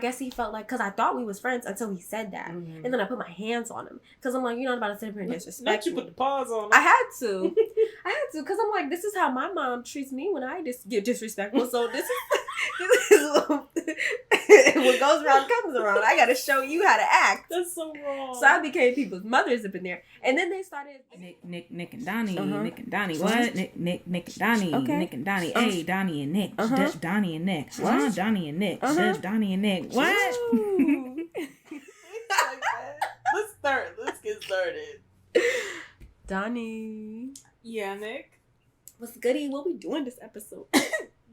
guess he felt like, because I thought we was friends until he said that. Mm-hmm. And then I put my hands on him. Because I'm like, you're not about to sit here and disrespect me. You put the paws on him. I had to. Because I'm like, this is how my mom treats me when I get disrespectful. So this is what goes around comes around. I got to show you how to act. That's so wrong. So I became people's mothers up in there. And then they started... Nick and Donny. Nick and Donny. What? Nick and Donny. Okay. Nick and Donny. Hey, Donny and Nick. Donny and Nick. What? Donny and Nick. Donny and Nick. What? Let's get started. Donny. Yeah, Nick. What's goody? What we doing this episode?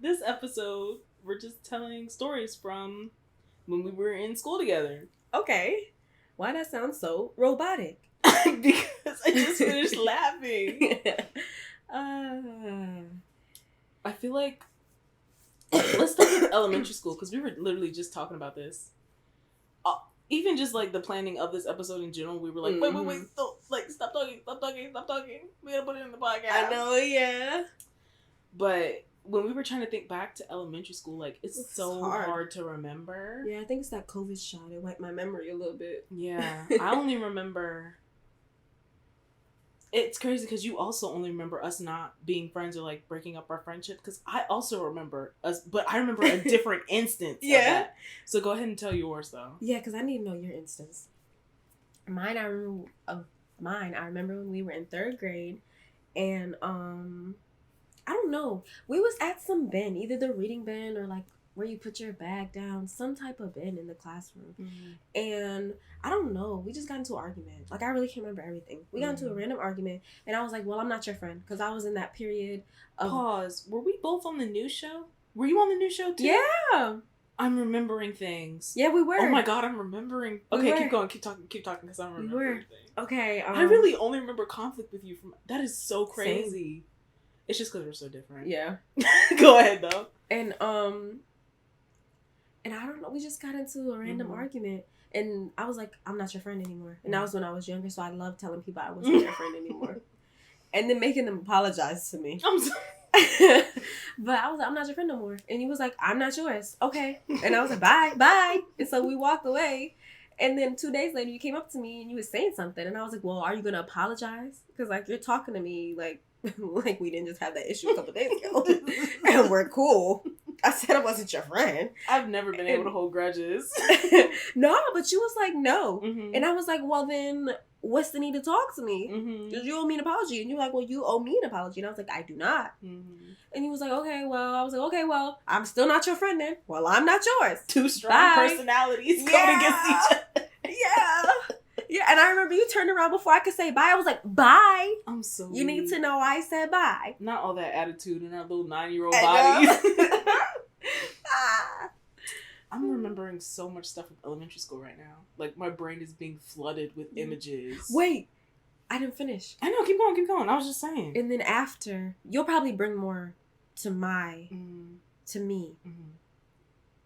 This episode, we're just telling stories from when we were in school together. Okay. Why that sound so robotic? Because I just finished laughing. I feel like... Let's start with elementary school, because we were literally just talking about this. Even just, like, the planning of this episode in general, we were like, wait, stop talking. We gotta put it in the podcast. I know, yeah. But when we were trying to think back to elementary school, like, it's so hard to remember. Yeah, I think it's that COVID shot. It wiped my memory a little bit. Yeah. I only remember... It's crazy because you also only remember us not being friends or, like, breaking up our friendship. Because I also remember us, but I remember a different instance of that. So go ahead and tell yours, though. Yeah, because I need to know your instance. Mine, I remember when we were in 3rd grade. And, I don't know. We was at some bin, either the reading bin or, like, where you put your bag down, some type of bin in the classroom. Mm-hmm. And I don't know, we just got into an argument. Like, I really can't remember everything. We got into a random argument, and I was like, well, I'm not your friend, because I was in that period of... Pause. Were we both on the news show? Were you on the news show, too? Yeah! I'm remembering things. Yeah, we were. Oh my god, I'm remembering... Okay, keep going, keep talking, because I'm remembering things. Okay, I really only remember conflict with you from... That is so crazy. Same. It's just because we're so different. Yeah. Go ahead, though. And I don't know, we just got into a random argument. And I was like, I'm not your friend anymore. And that was when I was younger, so I loved telling people I wasn't their friend anymore. And then making them apologize to me. I'm sorry. But I was like, I'm not your friend no more. And he was like, I'm not yours. Okay. And I was like, bye. And so we walked away. And then 2 days later, you came up to me and you was saying something. And I was like, well, are you going to apologize? Because, like, you're talking to me like we didn't just have that issue a couple days ago. And we're cool. I said I wasn't your friend. I've never been able to hold grudges. No, but you was like, no. Mm-hmm. And I was like, well, then what's the need to talk to me? Because you owe me an apology. And you're like, well, you owe me an apology. And I was like, I do not. Mm-hmm. And he was like, okay, well. I was like, okay, well, I'm still not your friend then. Well, I'm not yours. 2 strong personalities going against each other. Yeah. Yeah, and I remember you turned around before I could say bye. I was like, bye. I'm so You need to know I said bye. Not all that attitude in our little 9-year-old bodies. I'm remembering so much stuff from elementary school right now. Like, my brain is being flooded with images. Wait, I didn't finish. I know, keep going. I was just saying. And then after, you'll probably bring more to me. Mm-hmm.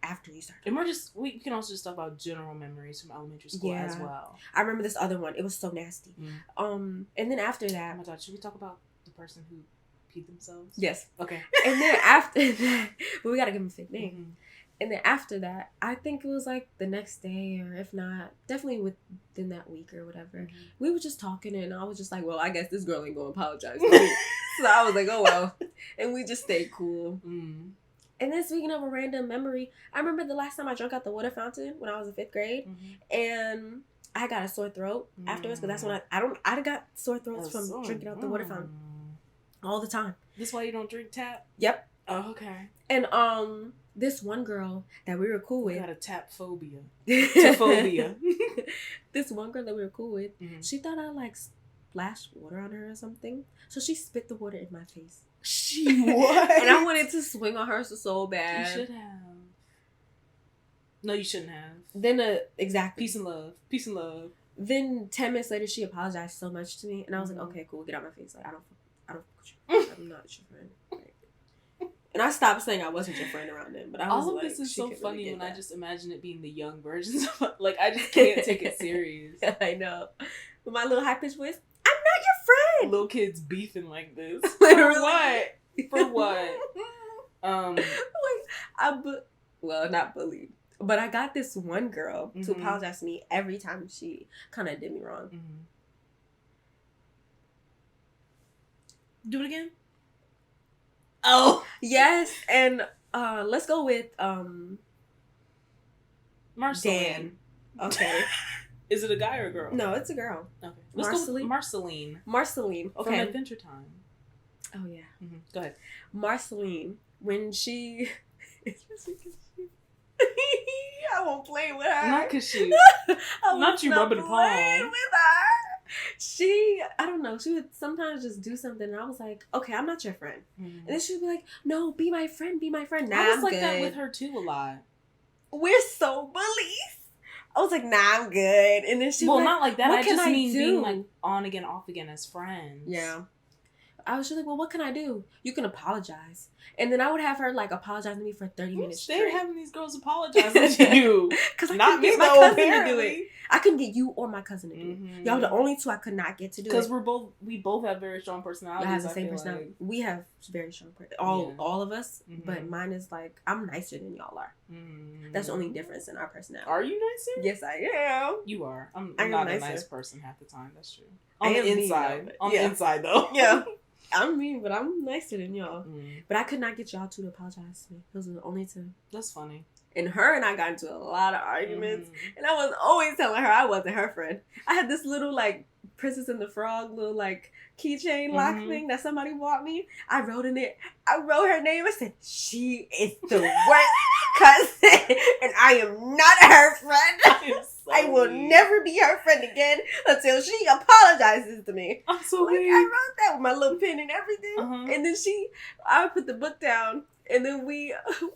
After you start. And we can also just talk about general memories from elementary school as well. I remember this other one. It was so nasty. And then after that... Oh my god, should we talk about the person who peed themselves? Yes. Okay. And then after that... But we gotta give him a fake name. Mm-hmm. And then after that, I think it was like the next day, or if not, definitely within that week or whatever. Mm-hmm. We were just talking, and I was just like, well, I guess this girl ain't gonna apologize to me. So I was like, oh well. And we just stayed cool. Mm. And then speaking of a random memory, I remember the last time I drank out the water fountain when I was in 5th grade. Mm-hmm. And I got a sore throat afterwards, but that's when I got sore throats from drinking out the water fountain all the time. This why you don't drink tap? Yep. Oh, okay. And this one girl that we were cool with. You got a tap phobia. Taphobia. This one girl that we were cool with, she thought I like splashed water on her or something. So she spit the water in my face. What? And I wanted to swing on her so bad. You should have. No, you shouldn't have. Then, exactly. Peace and love. Then 10 minutes later, she apologized so much to me. And I was like, okay, cool, get out my face. Like, I don't I'm not your friend. Like, and I stopped saying I wasn't your friend around them. But I was all of like, this is so funny really when I just imagine it being the young versions of, like, I just can't take it serious. I know. With my little high-pitched voice, I'm not your friend. Little kids beefing like this. Literally. For what? Well, not bullied. But I got this one girl to apologize to me every time she kind of did me wrong. Do it again. Oh yes, and let's go with Marceline. Okay. Is it a guy or a girl? No, it's a girl. Okay. Let's go with Marceline. Marceline. Okay. From Adventure Time. Oh yeah. Go ahead. Marceline, when she I won't play with her. Not because she not you rubbing the palm. With her. I don't know, she would sometimes just do something and I was like, okay, I'm not your friend. And then she'd be like, no, be my friend. Nah, I was I'm like good. that with her too a lot. We're so bullies. I was like, nah, I'm good. And then she was like, not like that. What I can just I mean do? being like on again, off again as friends. Yeah. I was just like, well, what can I do? You can apologize. And then I would have her like apologize to me for 30 minutes straight. They're having these girls apologize to you. Because I not couldn't get me, my though, cousin apparently. to do it. I couldn't get you or my cousin to do it. Y'all were the only two I could not get to do it. Because we both have very strong personalities. I have the same personality. Like. We have very strong all of us. But mine is like, I'm nicer than y'all are. That's the only difference in our personality. Are you nicer? Yes, I am. You are. I'm not not nicer. A nice person half the time. That's true. On the inside. The inside, though. Yeah. I'm mean, but I'm nicer than y'all. But I could not get y'all two to apologize to me. Those were the only two. That's funny. And her and I got into a lot of arguments. And I was always telling her I wasn't her friend. I had this little, like, Princess and the Frog, little, like, keychain lock thing that somebody bought me. I wrote her name. I said, she is the worst cousin. And I am not her friend. I will never be her friend again until she apologizes to me. I'm so like, I wrote that with my little pen and everything. And then I put the book down. And then we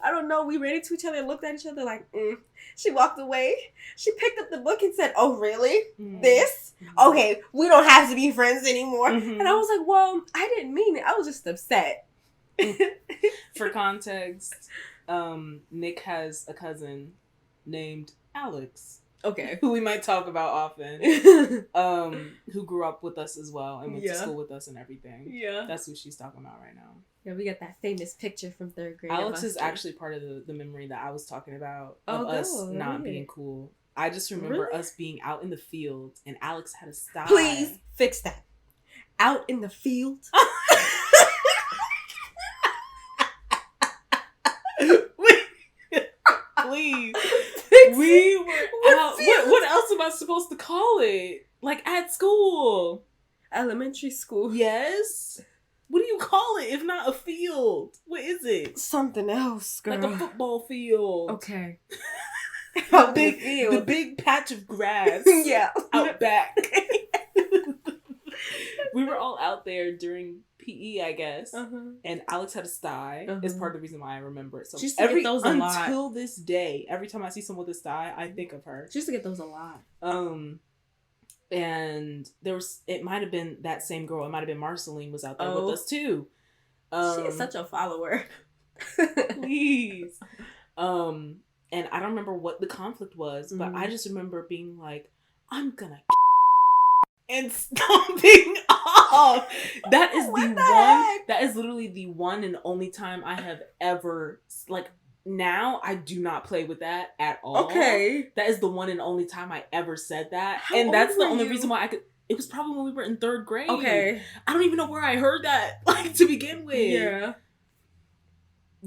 ran into each other and looked at each other like, She walked away. She picked up the book and said, oh, really? This? Okay, we don't have to be friends anymore. And I was like, well, I didn't mean it. I was just upset. For context, Nick has a cousin named Alex. Okay. Who we might talk about often. Who grew up with us as well and went to school with us and everything. Yeah. That's who she's talking about right now. Yeah, we got that famous picture from 3rd grade. Alex is actually part of the memory that I was talking about of us not being cool. I just remember us being out in the field and Alex had a style. Please fix that. Out in the field? Please. We were out. What else am I supposed to call it? Like at school. Elementary school. Yes. What do you call it if not a field? What is it? Something else, girl. Like a football field. Okay. The big patch of grass. Yeah. Out back. We were all out there during PE, I guess. And Alex had a sty. Is part of the reason why I remember it. So until this day, every time I see someone with a sty, I think of her. She used to get those a lot. And it might have been that same girl. It might have been Marceline was out there with us too. She is such a follower. Please. And I don't remember what the conflict was, but I just remember being like, I'm gonna and stomping off. That is that is literally the one and only time I have ever, like, now I do not play with that at all. Okay. That is the one and only time I ever said that. And that's the only reason why I could. It was probably when we were in 3rd grade. Okay. I don't even know where I heard that, like, to begin with. Yeah.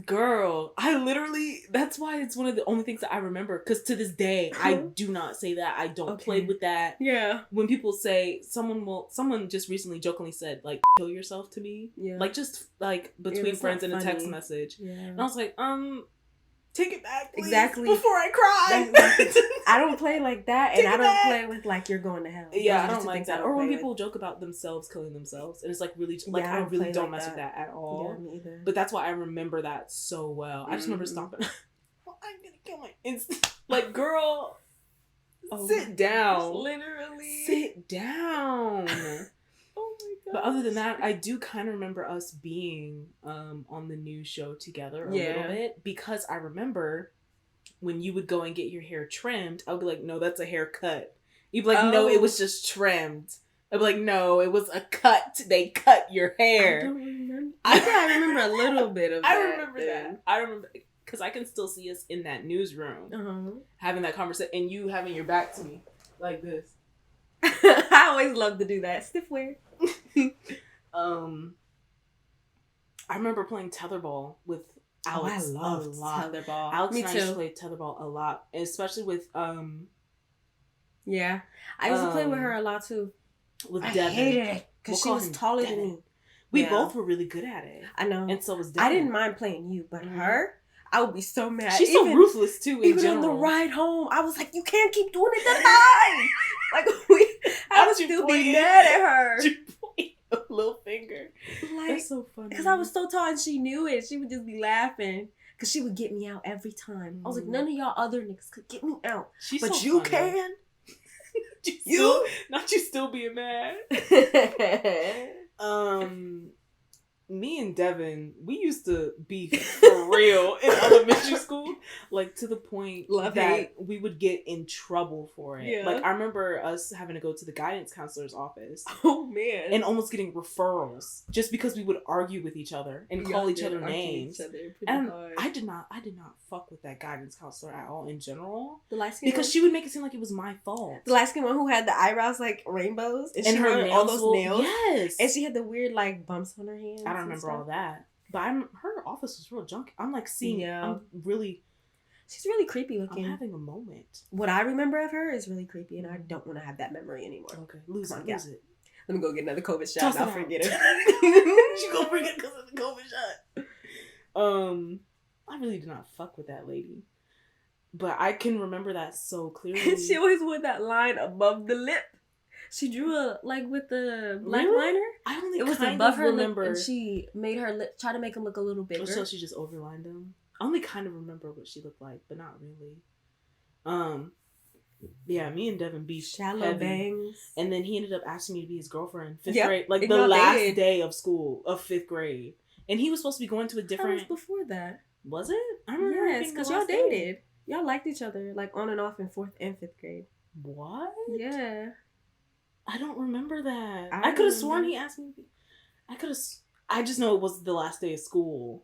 Girl, that's why it's one of the only things that I remember. Because to this day, I do not say that. I don't play with that. Yeah. When people say, someone just recently jokingly said, like, kill yourself to me. Yeah. Like, just, like, between friends in a text message. Yeah. And I was like, take it back, please. Exactly. Before I cry. I don't play like that, and I don't play with, like, you're going to hell. Yeah, I don't like that. Or when people joke about themselves killing themselves, and it's, like, really, like, I really don't mess with that at all. Yeah, me either. But that's why I remember that so well. I just remember stomping. Well, I'm gonna kill my instant. Like, girl, sit down. Literally. Sit down. Oh my god. But other than that, I do kind of remember us being on the new show together a little bit, because I remember when you would go and get your hair trimmed, I would be like, no, that's a haircut. You'd be like, no, it was just trimmed. I'd be like, no, it was a cut. They cut your hair. I don't remember. I remember a little bit of that. I remember that. I remember because I can still see us in that newsroom having that conversation, and you having your back to me like this. I always love to do that. Stiff wear. I remember playing tetherball with Alex a lot. Tetherball. Alex Me and I too. used to play tetherball a lot, especially with Yeah, I used to play with her a lot too. With I Devin. hated it because she was taller than me. We both were really good at it. I know, and so was Devin. I didn't mind playing you, but her, I would be so mad. She's so ruthless too. Even on the ride home, I was like, "You can't keep doing it that high." I would still be mad at her. A little finger. That's so funny. Because I was so tall and she knew it. She would just be laughing. Because she would get me out every time. I was like, none of y'all other niggas could get me out. But so you can. Not you still being mad. Me and Devin, we used to be for real in elementary school, like to the point that we would get in trouble for it. Yeah. Like I remember us having to go to the guidance counselor's office. Oh man! And almost getting referrals just because we would argue with each other and call each other names. And I did not fuck with that guidance counselor at all in general. The light skin because she would make it seem like it was my fault. The light skin one who had the eyebrows like rainbows and she her nails, all those nails. Yes, and she had the weird like bumps on her hands. I don't remember all that. But her office was real junk. I'm like seeing, she's really creepy looking. I'm having a moment. What I remember of her is really creepy and I don't want to have that memory anymore. Okay, lose it. Let me go get another COVID shot and I'll forget it. She gonna forget because of the COVID shot. I really did not fuck with that lady. But I can remember that so clearly. She always wore that line above the lip. She drew with the black liner. I only it was above her lip, and she made her lip try to make them look a little bigger. So she just overlined them. I only kind of remember what she looked like, but not really. Yeah, me and Devin beefed shallow heavy. Bangs, and then he ended up asking me to be his girlfriend 5th grade, like the last day of school of 5th grade, and he was supposed to be going to a different. That was before that. Was it? I remember. Yes, because y'all dated. Y'all liked each other like on and off in 4th and 5th grade. What? Yeah. I don't remember that. I could have sworn he asked me. I just know it was the last day of school.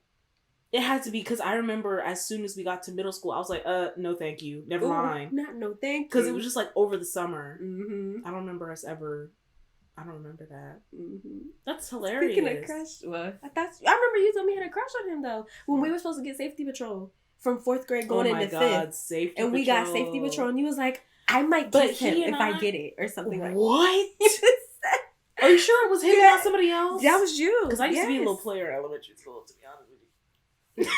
It had to be because I remember as soon as we got to middle school, I was like, no, thank you. Never mind. Not no, thank you. Because it was just like over the summer. Mm-hmm. I don't remember us ever. I don't remember that. Mm-hmm. That's hilarious. Speaking of crush, I remember you told me you had a crush on him though when we were supposed to get safety patrol from 4th grade going into 5th. Safety and we got safety patrol, and you was like, I might kiss him if I get it or something like that. What? Are you sure it was him, not somebody else? That was you. Because I used to be a little player in elementary school, to be honest with you.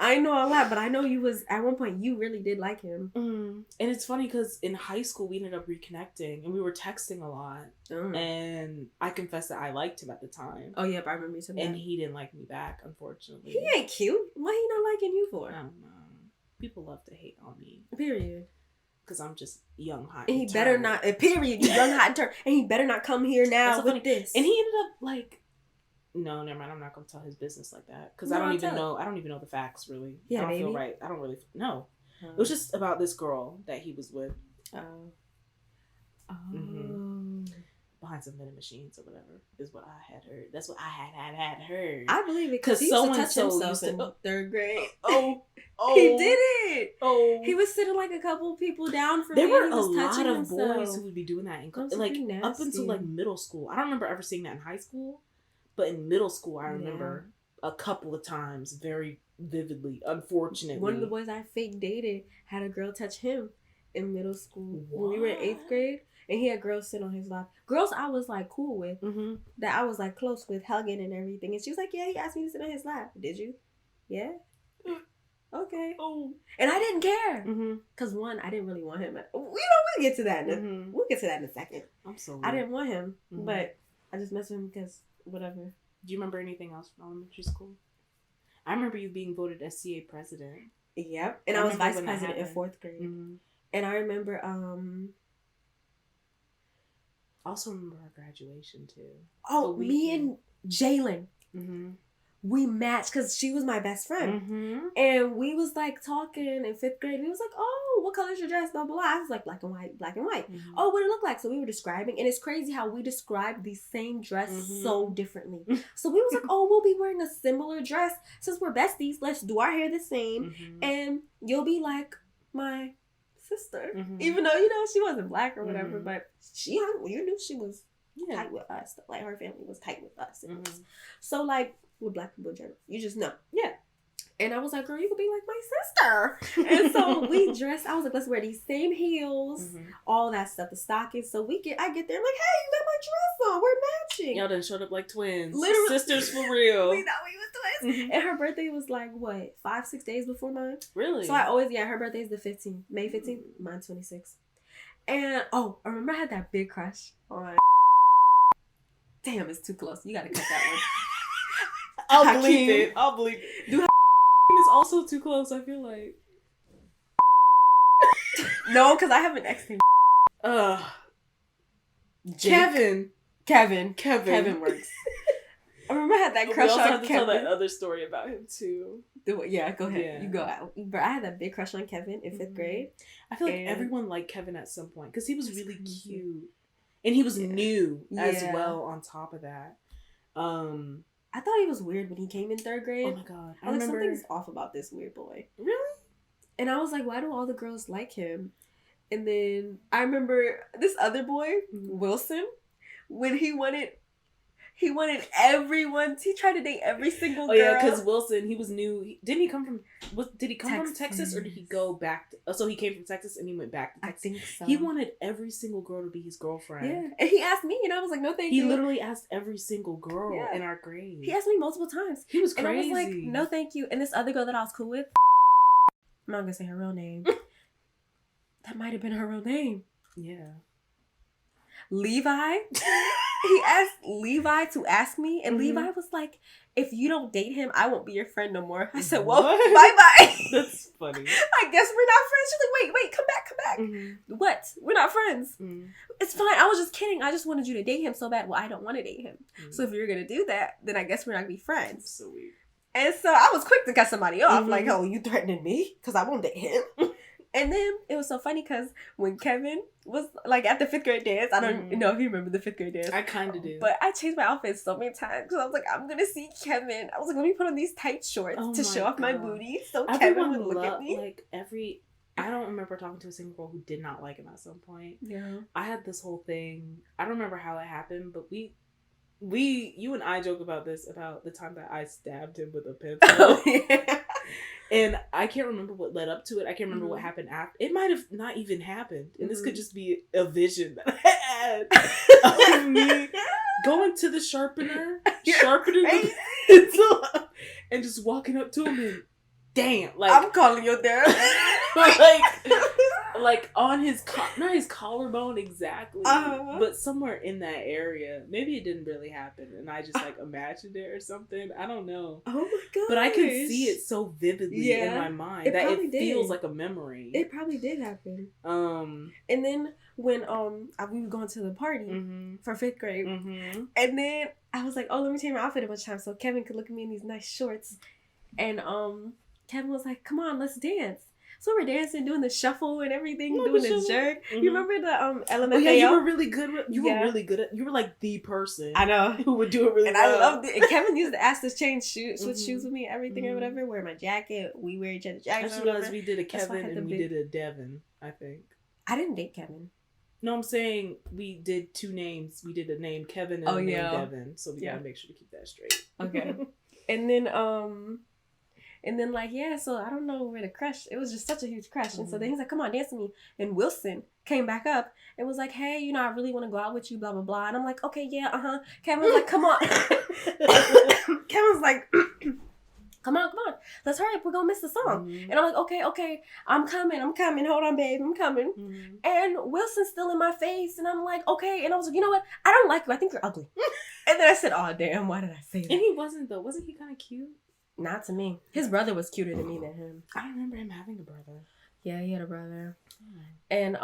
I know a lot, but I know you was, at one point, you really did like him. And it's funny because in high school, we ended up reconnecting, and we were texting a lot. And I confessed that I liked him at the time. Oh, yeah, but I remember you said that. And he didn't like me back, unfortunately. He ain't cute. Why he not liking you for? I don't know. People love to hate on me. Period. Because I'm just young, hot, and he better not, period, you young, hot, and turn. And he better not come here now with this. And he ended up like, no, never mind. I'm not going to tell his business like that. Because I don't even know the facts, really. Yeah, I don't feel right. I don't really, no. It was just about this girl that he was with. Behind some vending machines or whatever is what I had heard. That's what I had heard. I believe it because someone touched himself in 3rd grade. Oh, he did it. Oh, he was sitting like a couple people down from. There were a lot of boys who would be doing that in like up until like middle school. I don't remember ever seeing that in high school, but in middle school I remember a couple of times very vividly. Unfortunately, one of the boys I fake dated had a girl touch him in middle school when we were in 8th grade. And he had girls sit on his lap. Girls I was like cool with. That I was like close with, hugging and everything. And she was like, yeah, he asked me to sit on his lap. Did you? Yeah. Okay. Oh. And I didn't care. Because one, I didn't really want him. We'll get to that. We'll get to that in a second. I'm so weird. I didn't want him. But I just messed with him because whatever. Do you remember anything else from elementary school? I remember you being voted SCA president. Yep. And I was vice president in 4th grade. And I remember... I also remember our graduation too. Oh, me and Jalen. we matched because she was my best friend. And we was like talking in 5th grade. And he was like, oh, what color's your dress? Blah, blah, blah. I was like, black and white, black and white. Oh, what did it look like? So we were describing. And it's crazy how we described the same dress so differently. So we was like, oh, we'll be wearing a similar dress. Since we're besties, let's do our hair the same. And you'll be like my sister. Even though, she wasn't black or whatever. But you knew she was tight with us. Like, her family was tight with us. So, like, with black people in general, you just know. Yeah. And I was like, girl, you could be like my sister. And so we dressed. I was like, let's wear these same heels, all that stuff, the stockings. So I get there. I'm like, hey, you got my dress on. We're matching. Y'all done showed up like twins. Literally. Sisters for real. We thought we was twins. And her birthday was like, what, 5-6 days before mine? Really? So her birthday is the 15th. May 15th. Mine 26th. And, I remember I had that big crush on... Damn, it's too close. You gotta cut that one. I'll believe it. Dude, is also too close, I feel like. No, because I have an ex named Kevin works. I remember I had that crush on Kevin. We also have to tell that other story about him, too. Yeah, go ahead. Yeah. You go out. But I had that big crush on Kevin in 5th grade. I feel like everyone liked Kevin at some point, because he was really cute. And he was new as well on top of that. I thought he was weird when he came in 3rd grade. Oh my god. I was like, something's off about this weird boy. Really? And I was like, why do all the girls like him? And then I remember this other boy, Wilson, when he wanted everyone. He tried to date every single girl. Oh yeah, because Wilson, he was new. Did he come from Texas, or did he go back? So he came from Texas and he went back to Texas. I think so. He wanted every single girl to be his girlfriend. Yeah, and he asked me, and I was like, no, thank you. He literally asked every single girl in our grade. He asked me multiple times. He was crazy. And I was like, no, thank you. And this other girl that I was cool with, I'm not gonna say her real name. That might have been her real name. Yeah. Levi. He asked Levi to ask me, and Levi was like, if you don't date him, I won't be your friend no more. I said, well, bye-bye. That's funny. I guess we're not friends. She's like, wait, come back. What? We're not friends. It's fine. I was just kidding. I just wanted you to date him so bad. Well, I don't want to date him. So if you're going to do that, then I guess we're not going to be friends. So weird. And so I was quick to cut somebody off. Like, oh, you threatening me? Because I won't date him. And then it was so funny because when Kevin was like at the 5th grade dance, I don't know if you remember the 5th grade dance. I kind of do. But I changed my outfit so many times because I was like, I'm going to see Kevin. I was like, let me put on these tight shorts to show off my booty so Kevin would look at me. Like I don't remember talking to a single girl who did not like him at some point. Yeah. I had this whole thing. I don't remember how it happened, but you and I joke about this, about the time that I stabbed him with a pencil. Oh, yeah. And I can't remember what led up to it. I can't remember what happened after. It might have not even happened. And this could just be a vision that I had of me going to the sharpening the pencil and just walking up to him and damn, like I'm calling your therapist. like on his not his collarbone exactly, but somewhere in that area. Maybe it didn't really happen, and I just like imagined it or something. I don't know. Oh my god! But I can see it so vividly in my mind that it feels like a memory. It probably did happen. And then when we were going to the party for 5th grade, and then I was like, oh, let me change my outfit a bunch of times so Kevin could look at me in these nice shorts, and Kevin was like, come on, let's dance. So we're dancing, doing the shuffle and everything, doing the jerk. You remember the LMFAO? Oh, yeah, you were really good. You were really good at. You were like the person. I know who would do it really and well. I loved it. And Kevin used to ask us switch shoes with me, everything or whatever. Wear my jacket. We wear each other's jackets. I just realized we did a Kevin and we did a Devin. I think. I didn't date Kevin. No, I'm saying we did 2 names. We did a name Kevin and a name Devin. So we gotta make sure to keep that straight. Okay. And then, like, so I don't know where the crush, it was just such a huge crush. And so then he's like, come on, dance with me. And Wilson came back up and was like, hey, I really want to go out with you, blah, blah, blah. And I'm like, okay, yeah, Kevin was like, come on. Kevin was like, come on, let's hurry up, we're gonna miss the song. And I'm like, okay, I'm coming, hold on, babe, I'm coming. And Wilson's still in my face, and I'm like, okay, and I was like, you know what, I don't like you, I think you're ugly. And then I said, oh, damn, why did I say that? And he wasn't, though. Wasn't he kind of cute? Not to me. His brother was cuter to me than him. I don't remember him having a brother. Yeah, he had a brother. And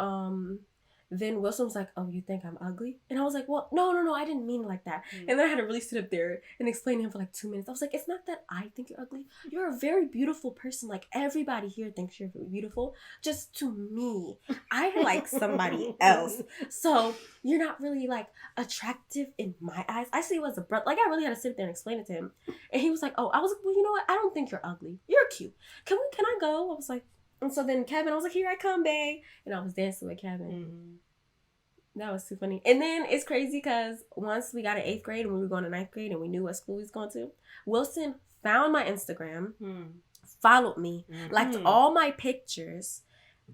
then Wilson was like, oh, you think I'm ugly? And I was like, well, no, I didn't mean it like that. And then I had to really sit up there and explain to him for like 2 minutes. I was like, it's not that I think you're ugly. You're a very beautiful person. Like, everybody here thinks you're beautiful. Just to me, I like somebody else. So you're not really like attractive in my eyes. I see you as a brother. Like, I really had to sit there and explain it to him. And he was like, oh, I was like, well, you know what? I don't think you're ugly. You're cute. Can I go? I was like, and so then Kevin, I was like, here I come, babe. And I was dancing with Kevin. Mm-hmm. That was too funny. And then it's crazy because once we got in 8th grade and we were going to 9th grade and we knew what school we was going to, Wilson found my Instagram, followed me, liked all my pictures.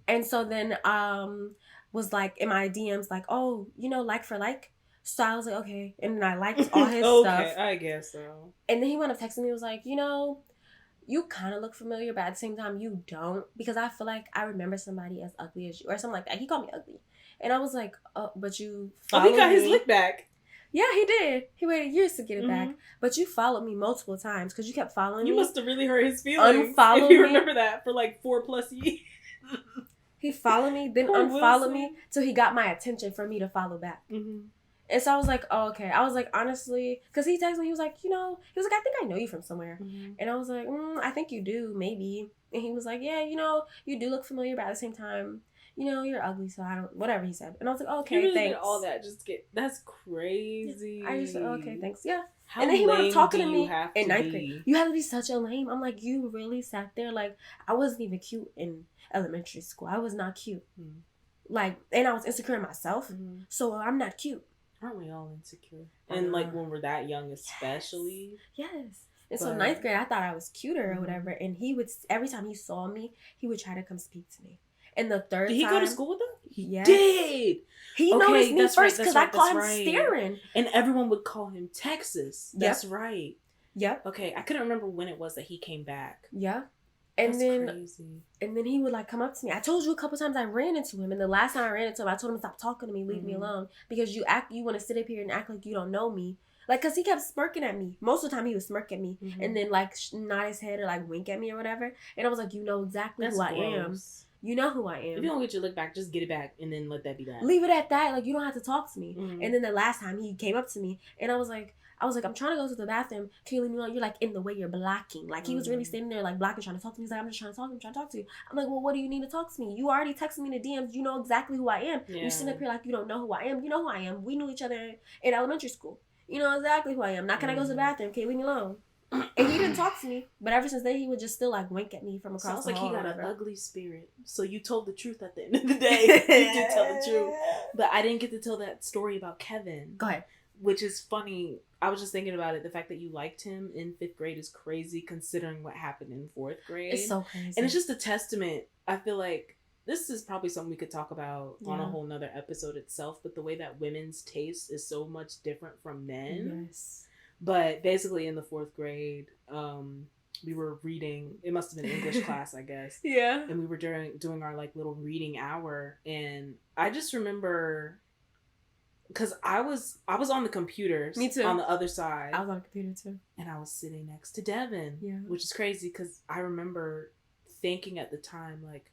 And so then was like in my DMs like, oh, like for like. So I was like, okay. And then I liked all his stuff. Okay, I guess so. And then he wound up texting me, was like, you kind of look familiar, but at the same time, you don't. Because I feel like I remember somebody as ugly as you. Or something like that. He called me ugly. And I was like, oh, but you followed me. He got his lick back. Yeah, he did. He waited years to get it back. But you followed me multiple times because you kept following me. You must have really hurt his feelings. Unfollowed if you me. remember that for like 4+ years. He followed me, then unfollowed me till he got my attention for me to follow back. Mm-hmm. And so I was like, oh, okay. I was like, honestly, because he texted me, he was like, I think I know you from somewhere. Mm-hmm. And I was like, I think you do, maybe. And he was like, yeah, you do look familiar, but at the same time, you're ugly, so I don't, whatever he said. And I was like, oh, okay, really thanks. Did all that that's crazy. I just said, oh, okay, thanks. Yeah. How and then he was talking to me in 9th grade. You have to be such a lame. I'm like, you really sat there? Like, I wasn't even cute in elementary school. I was not cute. Mm-hmm. Like, and I was insecure in myself, so I'm not cute. Aren't we all insecure? And like when we're that young especially. Yes. And so 9th grade, I thought I was cuter or whatever. And he would, every time he saw me, he would try to come speak to me. And the third time. Did he go to school with them? He did. He noticed me first because I caught him staring. And everyone would call him Texas. That's right. Yep. Okay, I couldn't remember when it was that he came back. Yeah. And then crazy. And then he would like come up to me. I told you a couple times I ran into him, and the last time I ran into him, I told him stop talking to me, leave me alone, because you want to sit up here and act like you don't know me, like because he kept smirking at me. Most of the time he would smirk at me, and then like nod his head or like wink at me or whatever. And I was like, you know exactly who I am. You know who I am. If you don't get your look back, just get it back and then let that be that. Leave it at that. Like you don't have to talk to me. And then the last time he came up to me, and I was like, I'm trying to go to the bathroom. Can you leave me alone? You're like in the way. You're blocking. Like he was really standing there like blocking, trying to talk to me. He's like, I'm just trying to talk to you. I'm like, well, what do you need to talk to me? You already texted me in the DMs. You know exactly who I am. Yeah. You sitting up here like you don't know who I am. You know who I am. We knew each other in elementary school. You know exactly who I am. Now can I go to the bathroom? Can you leave me alone? And he didn't talk to me, but ever since then he would just still like wink at me from across the hall. Sounds like he got an ugly spirit. So you told the truth at the end of the day. You did tell the truth, but I didn't get to tell that story about Kevin. Go ahead. Which is funny. I was just thinking about it. The fact that you liked him in 5th grade is crazy, considering what happened in 4th grade. It's so crazy, and it's just a testament. I feel like this is probably something we could talk about on a whole nother episode itself. But the way that women's taste is so much different from men. Yes. But basically in the 4th grade, we were reading, it must have been English class, I guess. Yeah. And we were doing our like little reading hour. And I just remember, because I was on the computers. Me too. On the other side. I was on the computer too. And I was sitting next to Devin. Yeah. Which is crazy because I remember thinking at the time, like,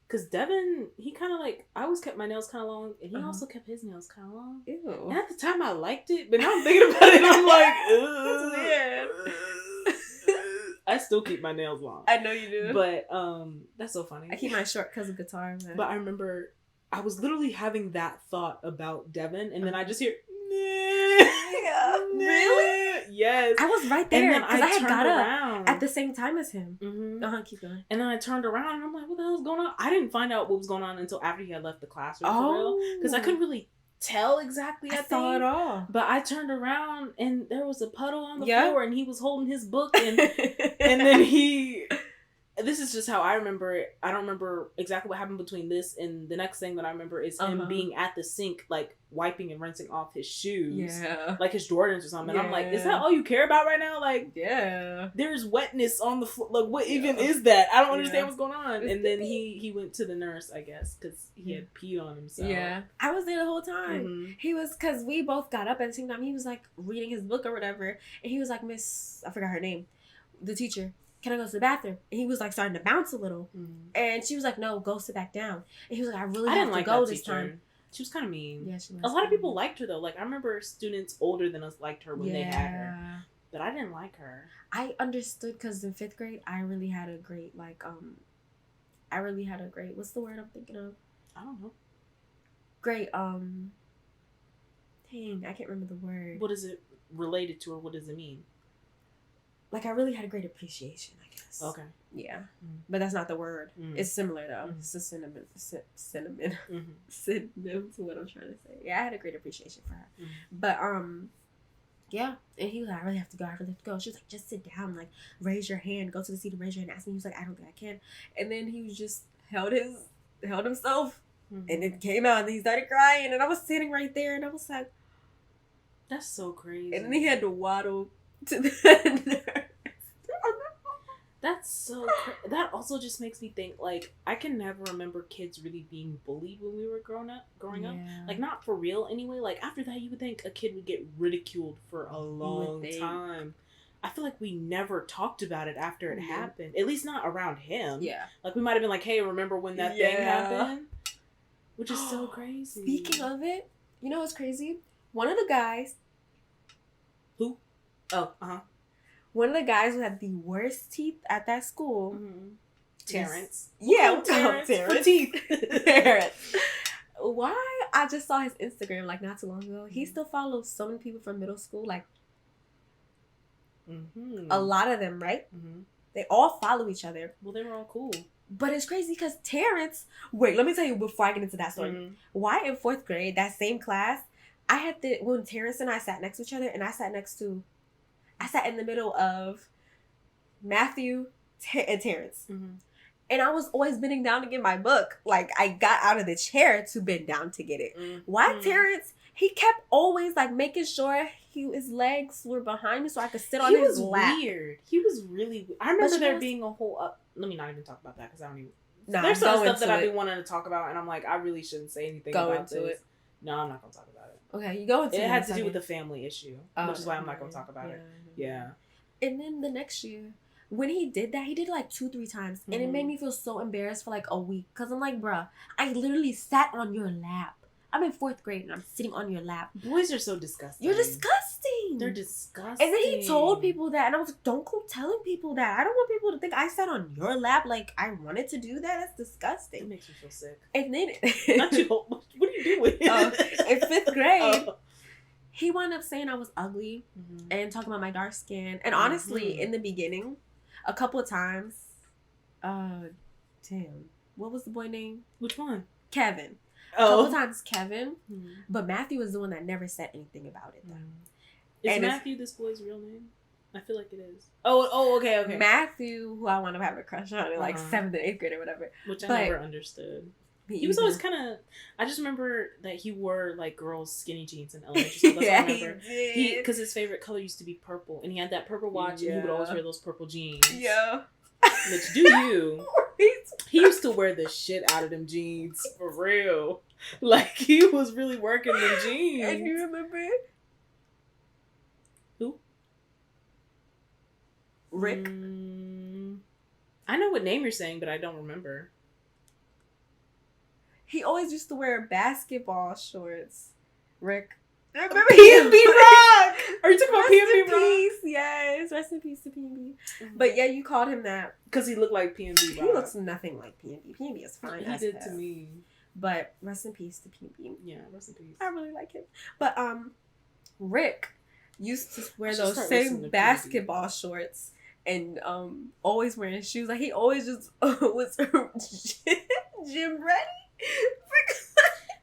because Devin, he kind of like, I always kept my nails kind of long, and he also kept his nails kind of long. Ew. And at the time, I liked it, but now I'm thinking about it, I'm like, that's weird. I still keep my nails long. I know you do. But that's so funny. I keep mine short because of guitar. Man. But I remember I was literally having that thought about Devin, and then I just hear, really? Yes. I was right there because I had got up at the same time as him. Mm-hmm. Keep going. And then I turned around and I'm like, what the hell's going on? I didn't find out what was going on until after he had left the classroom for real. Because I couldn't really tell exactly. I saw it all. But I turned around and there was a puddle on the floor and he was holding his book and and then this is just how I remember it. I don't remember exactly what happened between this and the next thing that I remember is him being at the sink, like wiping and rinsing off his shoes. Yeah. Like his Jordans or something. Yeah. And I'm like, is that all you care about right now? Like, yeah. There's wetness on the floor. Like, what even is that? I don't understand what's going on. And then he went to the nurse, I guess, because he had peed on himself. Yeah. I was there the whole time. Mm-hmm. He was, because we both got up at the same time. He was like reading his book or whatever. And he was like, Miss, I forgot her name, the teacher. Can I go to the bathroom? And he was like starting to bounce a little. Mm-hmm. And she was like, no, go sit back down. And he was like, I really have to go this time. She was kind of mean. Yeah, she was. A lot of people liked her though. Like I remember students older than us liked her when they had her, but I didn't like her. I understood because in 5th grade, I really had a great what's the word I'm thinking of? I don't know. Great dang, I can't remember the word. What is it related to, or what does it mean? Like I really had a great appreciation, I guess. Okay. Yeah, but that's not the word. It's similar though. It's a synonym to what I'm trying to say. Yeah, I had a great appreciation for her. But yeah, and he was like, I really have to go. She was like, just sit down, like raise your hand, go to the seat and raise your hand. Ask me. He was like, I don't think I can. And then he was just held himself, and it came out, and he started crying, and I was sitting right there, and I was like, that's so crazy. And then he had to waddle to the nurse. That's so that also just makes me think, like, I can never remember kids really being bullied when we were growing up. Like, not for real anyway. Like, after that, you would think a kid would get ridiculed for a long time. I feel like we never talked about it after it happened. At least not around him. Yeah. Like, we might have been like, hey, remember when that thing happened? Which is so crazy. Speaking of it, you know what's crazy? One of the guys... Who? Oh, One of the guys who had the worst teeth at that school. Terrence. Terrence. For teeth. Terrence. Why? I just saw his Instagram like not too long ago. He still follows so many people from middle school. Like a lot of them, right? They all follow each other. Well, they were all cool. But it's crazy because Terrence... Wait, let me tell you before I get into that story. Why in 4th grade, that same class, when Terrence and I sat next to each other, and I sat in the middle of Matthew and Terrence. And I was always bending down to get my book. Like, I got out of the chair to bend down to get it. Why Terrence? He kept always, like, making sure his legs were behind me so I could sit on his lap. He was really weird. I remember there being a whole... let me not even talk about that because I don't even... There's some stuff that I've been wanting to talk about, and I'm like, I really shouldn't say anything about this. No, I'm not going to talk about it. Okay, you go into it. It had to do with the family issue, which is why I'm not going to talk about it. Yeah. And then the next year, when he did that, he did it like 2-3 times. And it made me feel so embarrassed for like a week. Because I'm like, bruh, I literally sat on your lap. I'm in 4th grade and I'm sitting on your lap. Boys are so disgusting. You're disgusting. They're disgusting. And then he told people that. And I was like, don't go telling people that. I don't want people to think I sat on your lap like I wanted to do that. That's disgusting. It makes me feel sick. And then... Not you. What are you doing? In 5th grade... He wound up saying I was ugly and talking about my dark skin. And honestly, in the beginning, a couple of times, what was the boy name? Which one? Kevin. A couple of times Kevin, but Matthew was the one that never said anything about it. Is Matthew this boy's real name? I feel like it is. Oh, okay. Matthew, who I wound up having a crush on in like 7th and 8th grade or whatever. Which I never understood. He was always kind of... I just remember that he wore, like, girls' skinny jeans in elementary school. That's what I remember. Because his favorite color used to be purple. And he had that purple watch, and he would always wear those purple jeans. Yeah. Which, do you? He used to wear the shit out of them jeans. For real. Like, he was really working them jeans. And you remember? Who? Rick. I know what name you're saying, but I don't remember. He always used to wear basketball shorts. Rick. Remember P&B Rock? Are you talking about P&B Rock? Peace. Yes. Rest in peace to P&B. But yeah, you called him that. Because he looked like P&B Rock. He looks nothing like P&B. P&B is fine. He did to me. But rest in peace to P&B. Yeah, rest in peace. I really like him. But Rick used to wear those same basketball shorts and always wearing shoes. Like he always just was gym ready.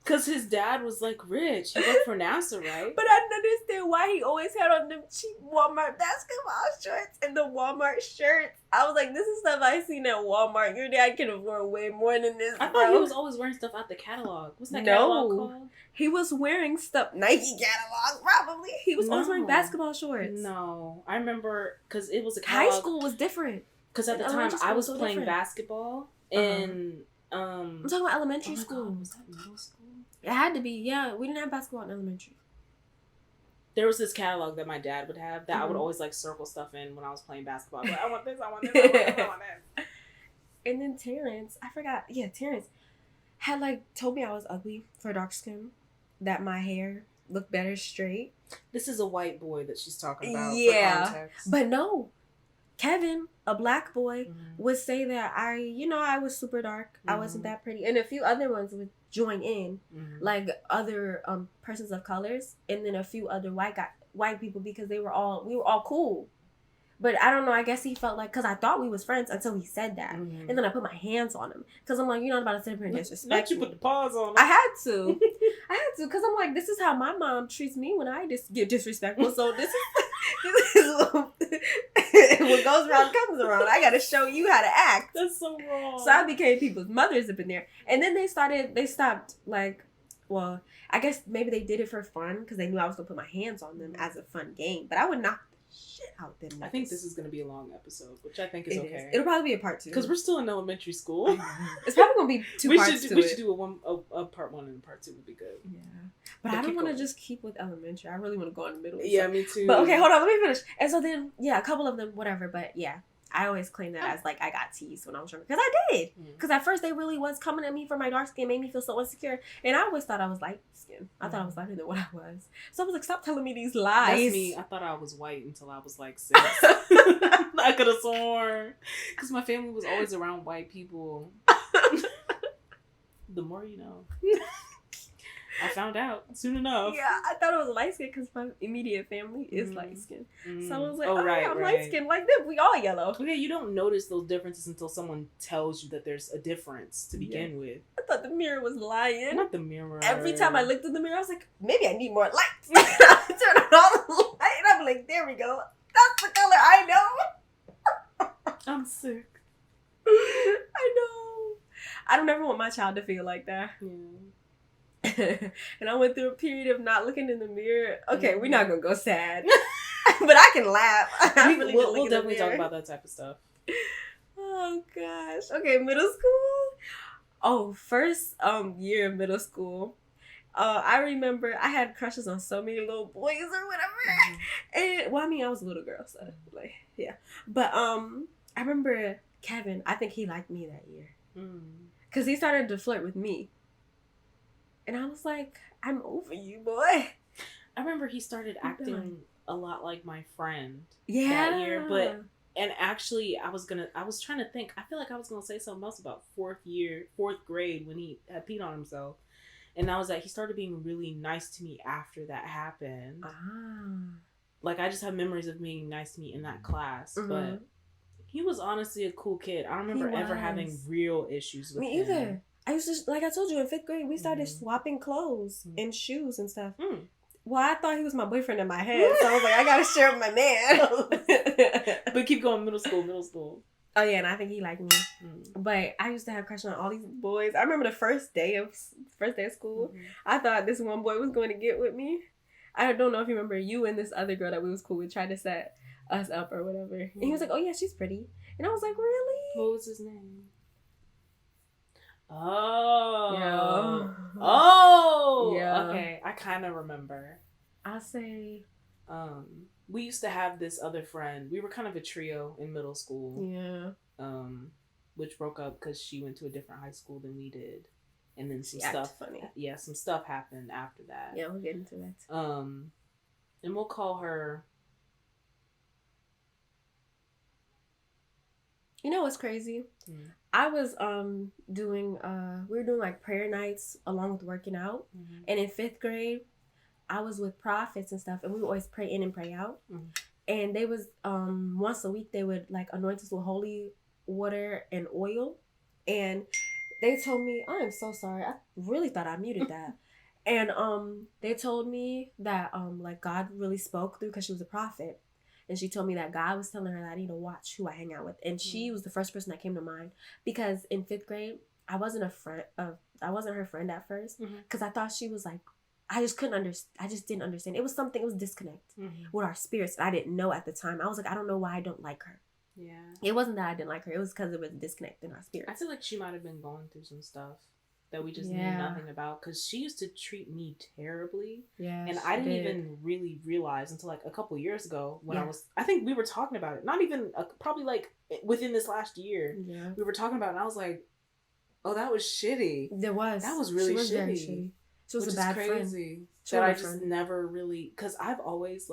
Because his dad was like rich. He worked for NASA, right? But I didn't understand why he always had on them cheap Walmart basketball shorts and the Walmart shirts. I was like, this is stuff I seen at Walmart. Your dad can afford way more than this. I thought he was always wearing stuff out the catalog. What's that catalog called? He was wearing stuff, Nike catalog, probably. He was always wearing basketball shorts. No. I remember, because it was a catalog. High school was different. Because at the time, I was playing basketball in... I'm talking about elementary school. God, was that middle school? It had to be, yeah. We didn't have basketball in elementary. There was this catalog that my dad would have that I would always like circle stuff in when I was playing basketball. Like, I want this, I want this, I want this, I want this. And then Terrence, I forgot. Yeah, Terrence. had like told me I was ugly for dark skin, that my hair looked better straight. This is a white boy that she's talking about. Yeah, for context. But no, Kevin, a black boy, would say that I was super dark. I wasn't that pretty, and a few other ones would join in, like other persons of colors, and then a few other white people because we were all cool. But I don't know, I guess he felt like, because I thought we was friends until he said that. And then I put my hands on him. Because I'm like, you're not about to sit up here and disrespect Not you me. put the paws on him. I had to. Because I'm like, this is how my mom treats me when I get disrespectful. So this is what goes around comes around. I got to show you how to act. That's so wrong. So I became people's mothers up in there. And then they stopped, like, well, I guess maybe they did it for fun because they knew I was going to put my hands on them as a fun game. But I would knock shit out them. I think this is going to be a long episode, which I think is okay. It'll probably be a part 2 because we're still in elementary school. It's probably going to be 2 parts to it. We should do a part 1 and a part 2 would be good. Yeah, but I don't want to just keep with elementary. I really want to go in the middle. Yeah, me too. But okay, hold on, let me finish. And so then, yeah, a couple of them, whatever. But yeah, I always claim that as like I got teased when I was younger because I did. Because at first they really was coming at me for my dark skin, made me feel so insecure, and I always thought I was light skin. I thought I was lighter than what I was. So I was like, stop telling me these lies. That's me. I thought I was white until I was like 6. I could have sworn because my family was always around white people. The more you know. I found out soon enough. Yeah, I thought it was light skin because my immediate family is light skin. So I was like, right, I'm light skin like them. We all yellow. Okay, you don't notice those differences until someone tells you that there's a difference to begin with. I thought the mirror was lying. Not the mirror. Every time I looked in the mirror, I was like, maybe I need more light. I turn on all the light, and I'm like, there we go. That's the color I know. I'm sick. I know. I don't ever want my child to feel like that. Yeah. And I went through a period of not looking in the mirror. Okay, we're not gonna go sad, but I can laugh. We'll definitely talk about that type of stuff. Oh gosh. Okay, middle school. Oh, first year of middle school. I remember I had crushes on so many little boys or whatever. And well, I mean, I was a little girl, so like, yeah. But I remember Kevin. I think he liked me that year because he started to flirt with me. And I was like, I'm over you, boy. I remember he started acting a lot like my friend that year. And actually, I was trying to think. I feel like I was going to say something else about fourth grade when he had peed on himself. And I was like, he started being really nice to me after that happened. Like, I just have memories of being nice to me in that class. But he was honestly a cool kid. I don't remember ever having real issues with him. Me either. I used to, like I told you, in 5th grade, we started swapping clothes and shoes and stuff. Well, I thought he was my boyfriend in my head, so I was like, I gotta share with my man. But keep going, middle school. Oh yeah, and I think he liked me. But I used to have crush on all these boys. I remember the first day of school. I thought this one boy was going to get with me. I don't know if you remember, you and this other girl that we was cool with tried to set us up or whatever. And he was like, oh yeah, she's pretty. And I was like, really? What was his name? Oh. Yeah. Oh. Yeah. Okay. I kind of remember. I'll say. We used to have this other friend. We were kind of a trio in middle school. Yeah. Which broke up because she went to a different high school than we did, and then some funny. Yeah, some stuff happened after that. Yeah, we'll get into that. And we'll call her. You know what's crazy? I was doing we were doing like prayer nights along with working out, and in 5th grade, I was with prophets and stuff, and we would always pray in and pray out. And they was once a week they would like anoint us with holy water and oil, and they told me, I am so sorry, I really thought I muted that. And they told me that like God really spoke through, because she was a prophet. And she told me that God was telling her that I need to watch who I hang out with. And she was the first person that came to mind. Because in 5th grade, I wasn't her friend at first. Because I thought she was like, I just didn't understand. It was something, it was disconnect with our spirits that I didn't know at the time. I was like, I don't know why I don't like her. Yeah. It wasn't that I didn't like her. It was because it was a disconnect in our spirits. I feel like she might have been going through some stuff that we just knew nothing about, because she used to treat me terribly. Yeah, and I didn't even really realize until like a couple years ago when I think we were talking about it. Not even probably like within this last year. Yeah, we were talking about it, and I was like, Oh, that was shitty. There was. That was really shitty. Very shitty. She was which a bad is crazy. friend. That I just never really, because I've always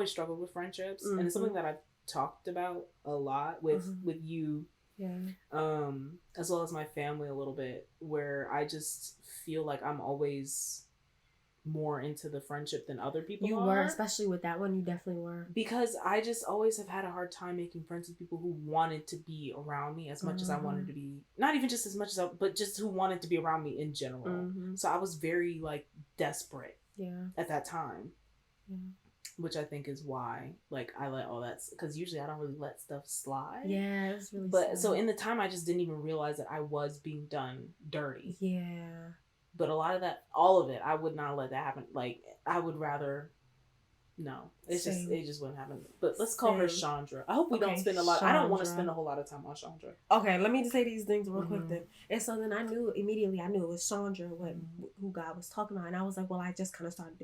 struggled with friendships, and it's something that I've talked about a lot with you, as well as my family a little bit, where I just feel like I'm always more into the friendship than other people You were, especially with that one. You definitely were. Because I just always have had a hard time making friends with people who wanted to be around me as much as I wanted to be. Not even just as much as but just who wanted to be around me in general. So I was very, like, desperate at that time. Yeah. Which I think is why, like, I let all that... Because usually I don't really let stuff slide. Yeah, it's really But, sad. so in the time, I just didn't even realize that I was being done dirty. Yeah. But a lot of that, all of it, I would not let that happen. Like, I would rather... No. It just wouldn't happen. But let's call her Chandra. I hope we don't spend a lot... I don't want to spend a whole lot of time on Chandra. Okay, let me just say these things real quick then. And so then I knew it was Chandra, who God was talking about. And I was like, well, I just kind of started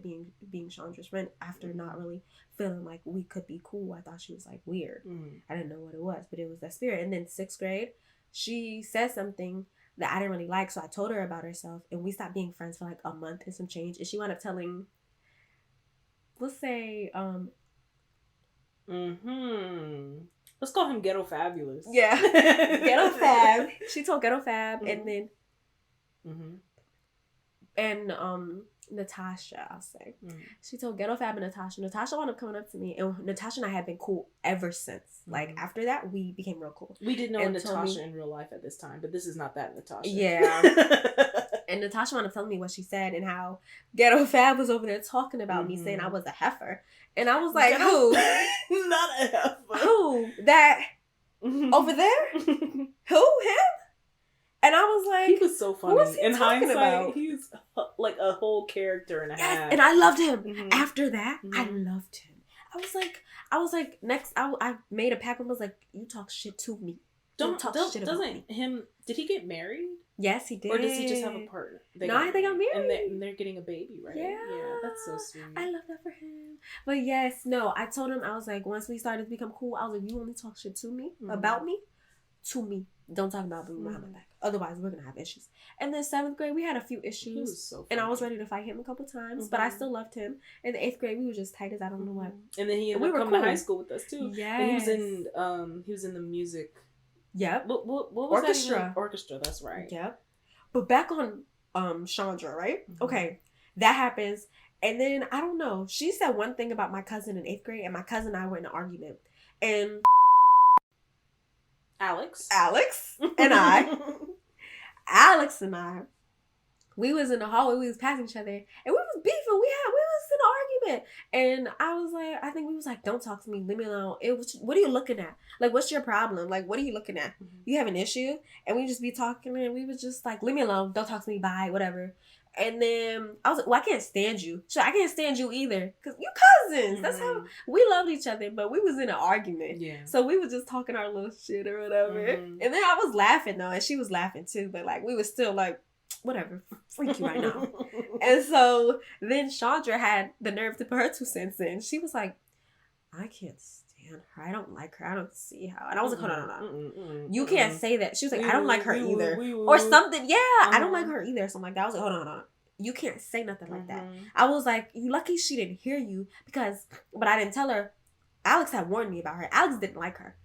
being Chandra's friend after not really feeling like we could be cool. I thought she was, like, weird. I didn't know what it was, but it was that spirit. And then 6th grade, she said something that I didn't really like, so I told her about herself, and we stopped being friends for like a month and some change, and she wound up telling, let's say, let's call him Ghetto Fabulous. Yeah. Ghetto Fab. She told Ghetto Fab, and then, and Natasha, I'll say. She told Ghetto Fab and Natasha. Natasha wound up coming up to me, and Natasha and I had been cool ever since. Like, after that, we became real cool. We didn't know Natasha in real life at this time, but this is not that Natasha. Yeah. And Natasha wound up telling me what she said and how Ghetto Fab was over there talking about me, saying I was a heifer. And I was like, who? Not a heifer. Who? That over there? Who? Him? And I was like, he was so funny. Who was he in talking hindsight, about? He was like a whole character and a half. And I loved him. After that, I loved him. I was like, next, I made a pact and was like, you talk shit to me. Don't talk shit about me. Did he get married? Yes, he did. Or does he just have a partner? They got married. And they're getting a baby, right? Yeah. Yeah, that's so sweet. I love that for him. But yes, no, I told him, I was like, once we started to become cool, I was like, you only talk shit to me, about me, to me. Don't talk about me behind my back. Otherwise, we're going to have issues. And then 7th grade, we had a few issues. He was so funny. And I was ready to fight him a couple times, but I still loved him. In the 8th grade, we were just tight as I don't know what. And then he ended up coming to high school with us, too. Yes. And he was in the music. Yep. What was orchestra. That? Orchestra, that's right. Yep. But back on Chandra, right? Okay. That happens. And then, I don't know. She said one thing about my cousin in 8th grade, and my cousin and I were in an argument. And Alex and I, we was in the hallway, we was passing each other, and we was beefing, we was in an argument, and I think we was like, don't talk to me, leave me alone. What are you looking at? Like, what's your problem? Like, what are you looking at? You have an issue? And we just be talking, and we was just like, leave me alone, don't talk to me, bye, whatever. And then I was like, well, I can't stand you. Sure, I can't stand you either. Because you cousins. That's how we loved each other. But we was in an argument. Yeah. So we was just talking our little shit or whatever. And then I was laughing, though. And she was laughing, too. But, like, we was still like, whatever. Freak you right now. And so then Chandra had the nerve to put her 2 cents in. She was like, I can't stand her. I don't like her. I don't see how. And I was like, hold on. You can't say that. She was like, I don't like her either. Or something. Yeah, I don't like her either. Something like that. I was like, hold on. You can't say nothing like that. I was like, you lucky she didn't hear you but I didn't tell her. Alex had warned me about her. Alex didn't like her.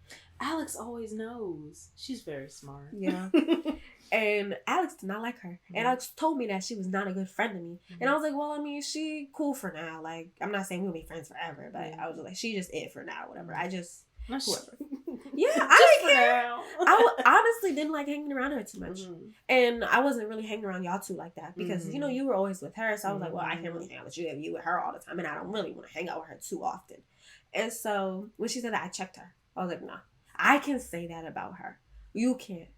Alex always knows. She's very smart. Yeah. And Alex did not like her. And Alex told me that she was not a good friend to me. And I was like, well, I mean, she cool for now. Like, I'm not saying we'll be friends forever, but I was like, she just it for now, whatever. I just, whoever. Yeah, I didn't care. I honestly didn't like hanging around her too much. And I wasn't really hanging around y'all two like that because, you know, you were always with her. So I was like, well, I can't really hang out with you if you with her all the time. And I don't really want to hang out with her too often. And so when she said that, I checked her. I was like, nah, I can say that about her. You can't.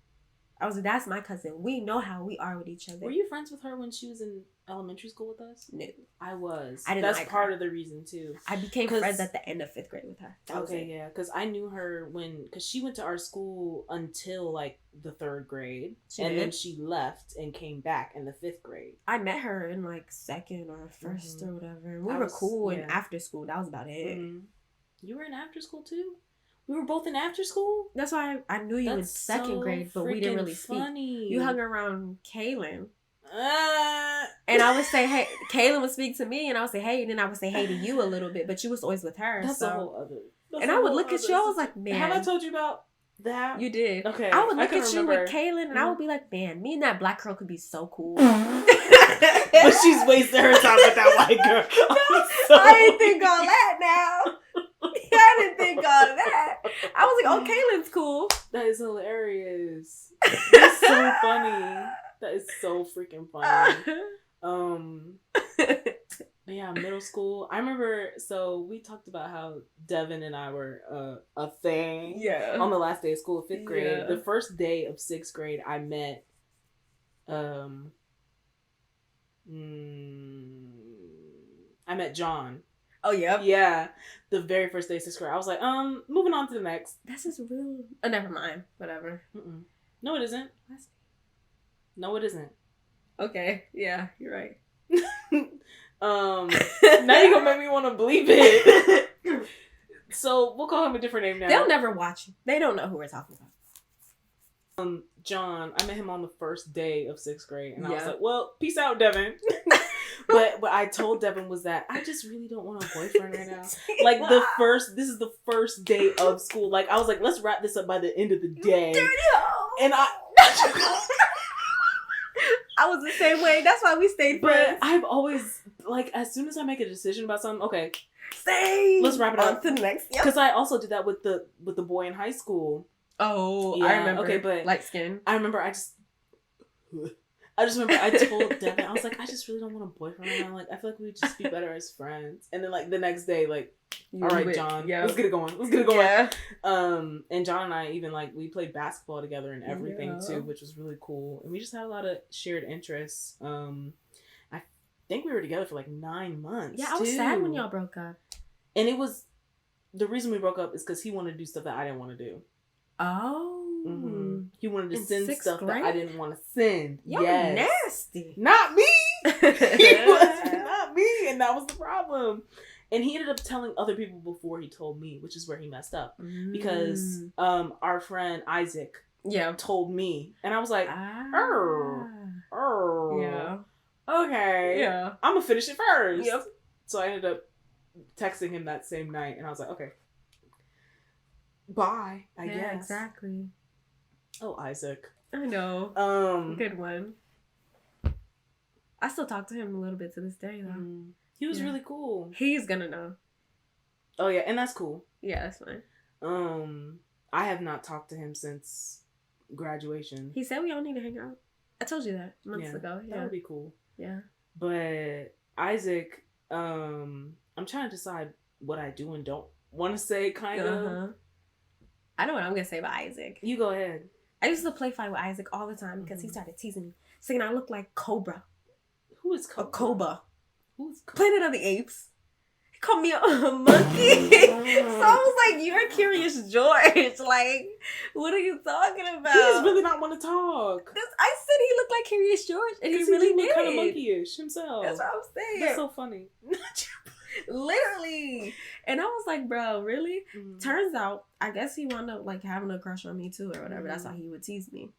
I was like, that's my cousin. We know how we are with each other. Were you friends with her when she was in elementary school with us? No. I was. I didn't That's like part her. of the reason, too. I became friends at the end of 5th grade with her. Okay, yeah. Because I knew her because she went to our school until, like, the 3rd grade. Then she left and came back in the 5th grade. I met her in, like, 2nd or 1st or whatever. We were cool in after school. That was about it. You were in after school, too? We were both in after school? That's why I knew you in second grade, but we didn't really speak. Funny. You hung around Kaylin. And I would say, hey, Kaylin would speak to me, and I would say, hey, and then I would say, hey to you a little bit, but you was always with her. That's a whole other. And I would look at you, I was like, man. Have I told you about that? You did. Okay. I would look at you with Kaylin, and I would be like, man, me and that black girl could be so cool. But she's wasting her time with that white girl. I didn't think all that now. I didn't think all of that. I was like, oh, Kaylin's cool. That is hilarious. That's so funny. That is so freaking funny. Yeah, middle school. I remember, so we talked about how Devin and I were a thing on the last day of school, 5th grade. Yeah. The first day of 6th grade, I met John. Oh, yeah? Yeah. The very first day of 6th grade. I was like, moving on to the next. That's just real. Oh, never mind. Whatever. No, it isn't. No, it isn't. Okay. Yeah, you're right. Now you're gonna make me want to believe it. So we'll call him a different name now. They'll never watch. They don't know who we're talking about. John, I met him on the first day of 6th grade, and I was like, well, peace out, Devin. But what I told Devin was that I just really don't want a boyfriend right now. Like, this is the first day of school. Like, I was like, let's wrap this up by the end of the day. And I was the same way. That's why we stayed friends. But I've always, like, as soon as I make a decision about something, okay, let's wrap it up. On to the next. Because I also did that with the boy in high school. Oh, yeah, I remember. Okay, but light skin. I remember I just remember I told Devin, I was like, I just really don't want a boyfriend right now. Like, I feel like we'd just be better as friends. And then, like, the next day, like, all right, John, let's get it going. Yeah. And John and I even, like, we played basketball together and everything too, which was really cool. And we just had a lot of shared interests. I think we were together for like 9 months. Yeah, I was sad when y'all broke up. And it was, the reason we broke up is because he wanted to do stuff that I didn't want to do. Oh. Mm-hmm. He wanted to send stuff that I didn't want to send. Y'all nasty. Not me. He was not me. And that was the problem. And he ended up telling other people before he told me, which is where he messed up. Because our friend Isaac told me. And I was like, yeah. Okay. Yeah. I'm going to finish it first. Yep. So I ended up texting him that same night. And I was like, okay. Bye, I guess. Exactly. Oh, Isaac. I know. Good one. I still talk to him a little bit to this day, though. He was really cool. He's gonna know. Oh, yeah, and that's cool. Yeah, that's fine. I have not talked to him since graduation. He said we all need to hang out. I told you that months ago. Yeah. That would be cool. Yeah. But Isaac, I'm trying to decide what I do and don't want to say, kind of. I know what I'm going to say about Isaac. You go ahead. I used to play fight with Isaac all the time because he started teasing me, saying I look like Cobra. Who is Cobra? A Cobra. Who's Cobra? Planet of the Apes. He called me a monkey. So I was like, you're Curious George. Like, what are you talking about? He's really not want to talk. I said he looked like Curious George, and he really did. Kind of monkeyish himself. That's what I'm saying. That's so funny. Literally. And I was like, bro, really? Turns out, I guess he wound up like having a crush on me too or whatever. That's how he would tease me.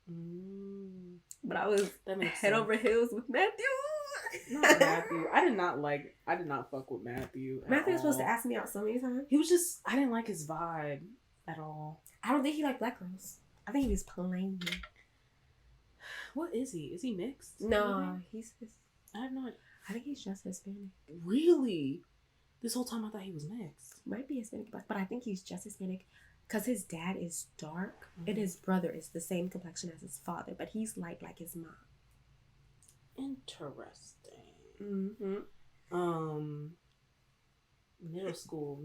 But I was head over heels with Matthew. Not Matthew. I did not fuck with Matthew. Matthew was supposed to ask me out so many times. He was just, I didn't like his vibe at all. I don't think he liked black girls. I think he was plain. What is he? Is he mixed? No, he's I have no idea. I think he's just Hispanic. Really? This whole time I thought he was mixed. Might be Hispanic, but I think he's just Hispanic because his dad is dark and his brother is the same complexion as his father, but he's light like his mom. Interesting. Middle school.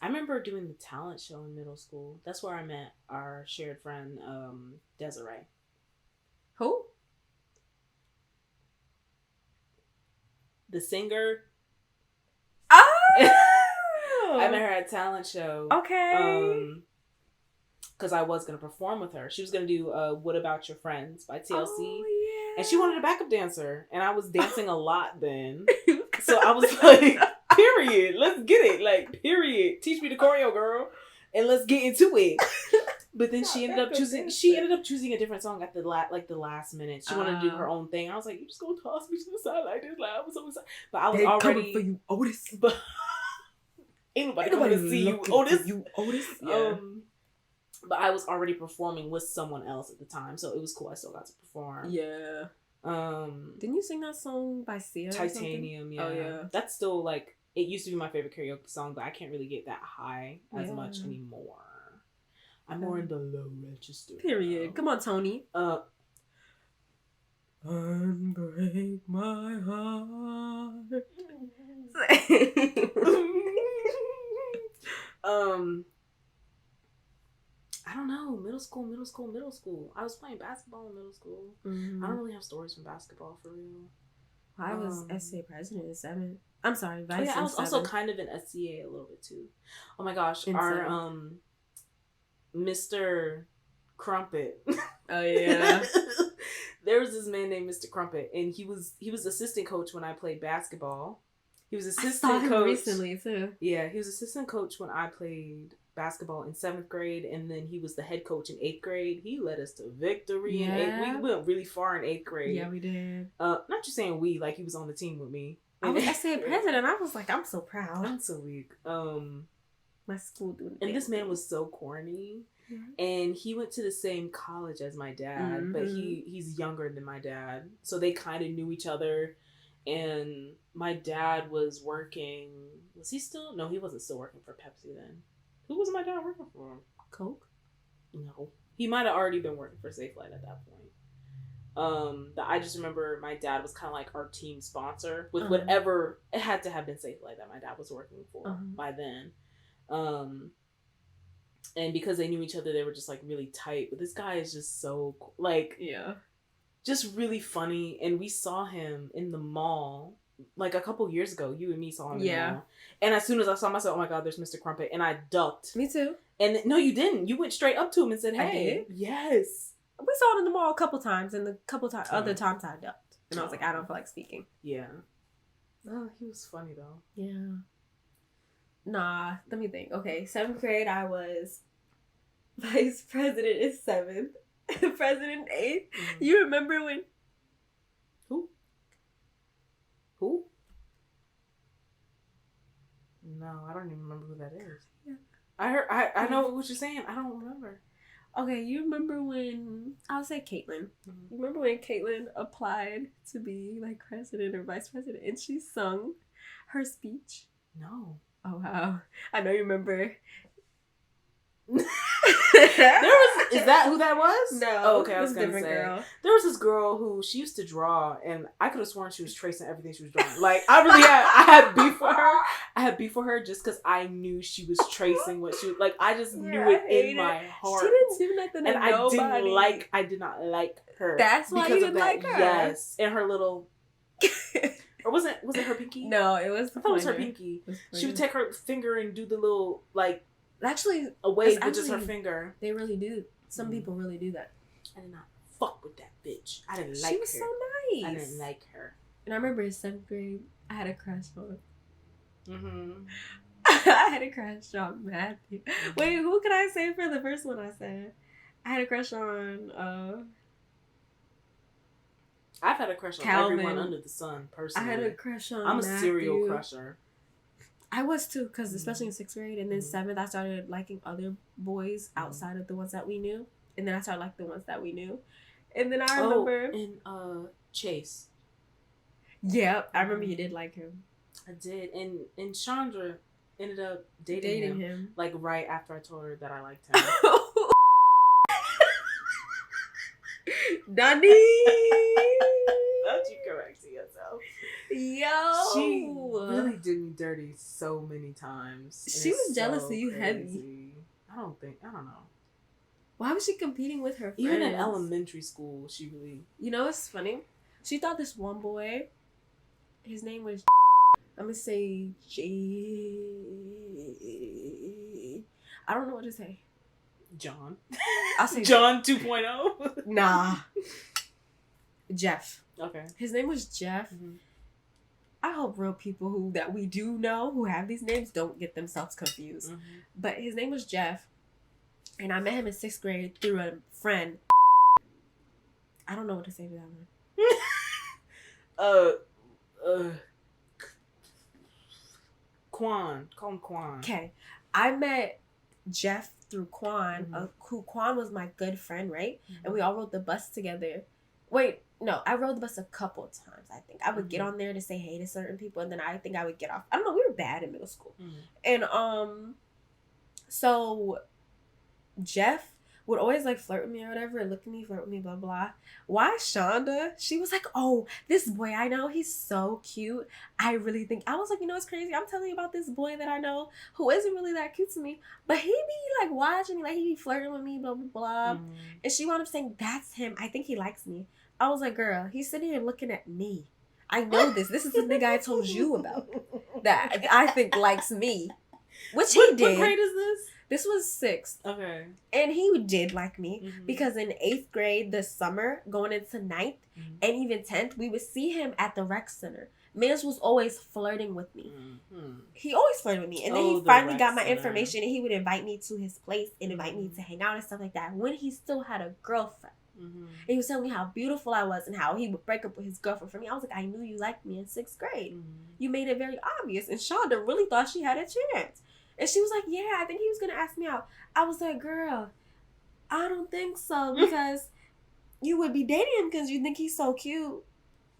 I remember doing the talent show in middle school. That's where I met our shared friend, Desiree. Who? The singer. Oh! I met her at a talent show. Okay. Because I was going to perform with her. She was going to do What About Your Friends by TLC. Oh, yeah. And she wanted a backup dancer. And I was dancing a lot then. So I was like, Period. Let's get it. Like, period. Teach me the choreo, girl, and let's get into it. But then she ended up choosing a different song at the last minute. She wanted to do her own thing. I was like, you just gonna toss me to the side like this? Like, I was so excited. But I was already coming for you, Otis. But ain't nobody coming to see you, Otis. Yeah. But I was already performing with someone else at the time, so it was cool. I still got to perform. Yeah. Didn't you sing that song by Sia? Titanium, yeah. Oh, yeah. That's still, like, it used to be my favorite karaoke song, but I can't really get that high as much anymore. I'm more in the low register. Period. Come on, Tony. Unbreak my heart. I don't know. Middle school. I was playing basketball in middle school. Mm-hmm. I don't really have stories from basketball for real. I was SCA president in 7th. I'm sorry, vice. Yeah, I was also kind of in SCA a little bit too. Oh my gosh, our Mr. Crumpet. Oh yeah. There was this man named Mr. Crumpet, and he was assistant coach when I played basketball. He was assistant coach recently too. Yeah, he was assistant coach when I played basketball in 7th grade, and then he was the head coach in 8th grade. He led us to victory in 8th. We went really far in 8th grade. Yeah, we did. Not just saying we, like he was on the team with me. I was SCA president. I was like, I'm so proud. I'm so weak. My school doing. And this man was so corny. Mm-hmm. And he went to the same college as my dad, mm-hmm. but he's younger than my dad. So they kind of knew each other. And my dad was working. Was he still? No, he wasn't still working for Pepsi then. Who was my dad working for? Coke? No. He might have already been working for Safe Light at that point. I just remember my dad was kind of like our team sponsor with whatever. It had to have been Safe Light that my dad was working for by then. And because they knew each other, they were just like really tight. But this guy is just so like, just really funny. And we saw him in the mall like a couple years ago. You and me saw him in the mall. And as soon as I saw myself, oh my God, there's Mr. Crumpet. And I ducked. Me too. And no, you didn't. You went straight up to him and said, hey. I did? Yes. We saw it in the mall a couple times. And the other times I ducked. And I was like, I don't feel like speaking. Yeah. Oh, he was funny though. Yeah. Nah, let me think. Okay, 7th grade, I was vice president in 7th, president in 8th. Mm-hmm. You remember when? Who? No, I don't even remember who that is. Yeah. I know what you're saying. I don't remember. Okay, you remember when, I'll say Caitlin. Mm-hmm. You remember when Caitlin applied to be like president or vice president and she sung her speech? No. Oh, wow. I know you remember. Is that who that was? No. Oh, okay, I was gonna say. Girl. There was this girl who she used to draw, and I could have sworn she was tracing everything she was drawing. Like I had beef with her. I had beef with her just because I knew she was tracing what she was like. I just knew it in my heart. She didn't do nothing to nobody. I did not like her. That's why you didn't like her. Yes, and her little. Or was it her pinky? No, it was. I thought it was her pinky. She would take her finger and do the little like. Actually, a wave with just her finger. They really do. Some people really do that. I did not fuck with that bitch. I didn't like her. She was so nice. I didn't like her. And I remember in 7th grade, I had a crush on. Mm-hmm. I had a crush on Matthew. Mm-hmm. Wait, who could I say for the first one I said? I had a crush on. I've had a crush on Calvin. Everyone under the sun. Personally, I had a crush on. I'm a serial crusher. I was too, because especially in 6th grade and then 7th, I started liking other boys outside of the ones that we knew, and then I started liking the ones that we knew, and then I remember and Chase. Yep, I remember you did like him. I did, and Chandra ended up dating him like right after I told her that I liked him. Donny. Don't you correct yourself. Yo, she really did me dirty so many times. She was jealous of you heavy. I don't know. Why was she competing with her friends? Even in elementary school, she really. You know what's funny? She thought this one boy, his name was. I'm gonna say I don't know what to say. John. I'll say John 2.0. Nah. Jeff. Okay. His name was Jeff. Mm-hmm. I hope real people that we do know who have these names don't get themselves confused. Mm-hmm. But his name was Jeff, and I met him in 6th grade through a friend. I don't know what to say to that one. Quan. Call him Quan. Okay. I met Jeff through Quan, who Quan was my good friend, right? Mm-hmm. And we all rode the bus together. Wait, no, I rode the bus a couple of times, I think. I would get on there to say hey to certain people, and then I think I would get off. I don't know, we were bad in middle school. Mm-hmm. And, so Jeff would always, like, flirt with me or whatever, look at me, flirt with me, blah, blah. Why Shonda? She was like, oh, this boy I know, he's so cute. I really think, I was like, you know, it's crazy. I'm telling you about this boy that I know who isn't really that cute to me, but he be, like, watching me, like, he be flirting with me, blah, blah, blah. Mm-hmm. And she wound up saying, that's him. I think he likes me. I was like, girl, he's sitting here looking at me. I know this. This is the nigga I told you about that I think likes me. Which he did. What grade is this? This was 6th. Okay. And he did like me because in 8th grade this summer, going into 9th and even 10th, we would see him at the rec center. Mans was always flirting with me. Mm-hmm. He always flirted with me. And then he finally got my information and he would invite me to his place and invite me to hang out and stuff like that when he still had a girlfriend. Mm-hmm. And he was telling me how beautiful I was and how he would break up with his girlfriend for me. I was like, I knew you liked me in 6th grade. Mm-hmm. You made it very obvious. And Shonda really thought she had a chance. And she was like, yeah, I think he was going to ask me out. I was like, girl, I don't think so because you would be dating him because you think he's so cute.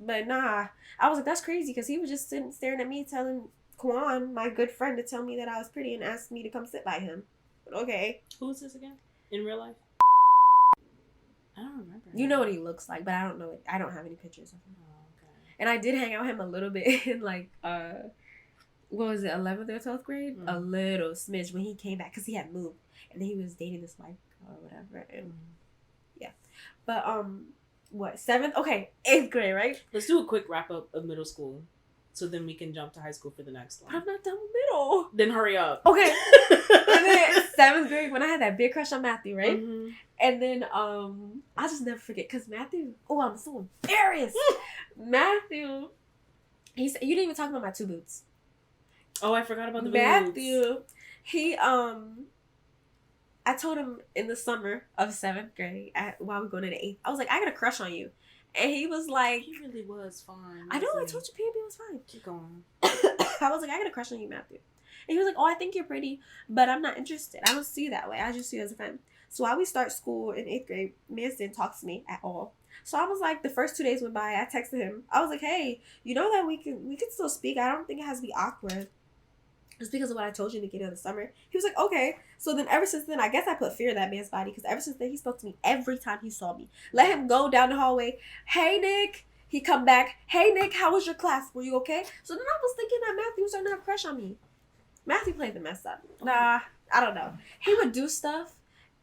But nah. I was like, that's crazy because he was just sitting staring at me telling Quan, my good friend, to tell me that I was pretty and asked me to come sit by him. But okay. Who is this again? In real life? I don't remember. You know what he looks like, but I don't know it. I don't have any pictures of him. Oh, okay. And I did hang out with him a little bit in like, what was it, 11th or 12th grade? A little smidge when he came back because he had moved. And then he was dating this white girl or whatever. And yeah. But, what, 7th? Okay, 8th grade, right? Let's do a quick wrap up of middle school. So then we can jump to high school for the next one. But I'm not done with middle. Then hurry up. Okay. And then 7th grade, when I had that big crush on Matthew, right? Mm-hmm. And then, I'll just never forget, because Matthew, I'm so embarrassed. Matthew, he said, you didn't even talk about my 2 boots. Oh, I forgot about the Matthew, boots. He, I told him in the summer of 7th grade, while we were going into 8th, I was like, I got a crush on you. And he was like... He really was fine. I know, I told you P&B was fine. Keep going. I was like, I got a crush on you, Matthew. And he was like, oh, I think you're pretty, but I'm not interested. I don't see you that way. I just see you as a friend. So while we start school in 8th grade, Mans didn't talk to me at all. So I was like, the first 2 days went by, I texted him. I was like, hey, you know that we can still speak. I don't think it has to be awkward. Just because of what I told you in the beginning of the summer. He was like, okay. So then ever since then, I guess I put fear in that man's body because ever since then, he spoke to me every time he saw me. Let him go down the hallway. Hey, Nick. He come back. Hey, Nick, how was your class? Were you okay? So then I was thinking that Matthew was starting to have a crush on me. Matthew played the mess up. Nah, I don't know. He would do stuff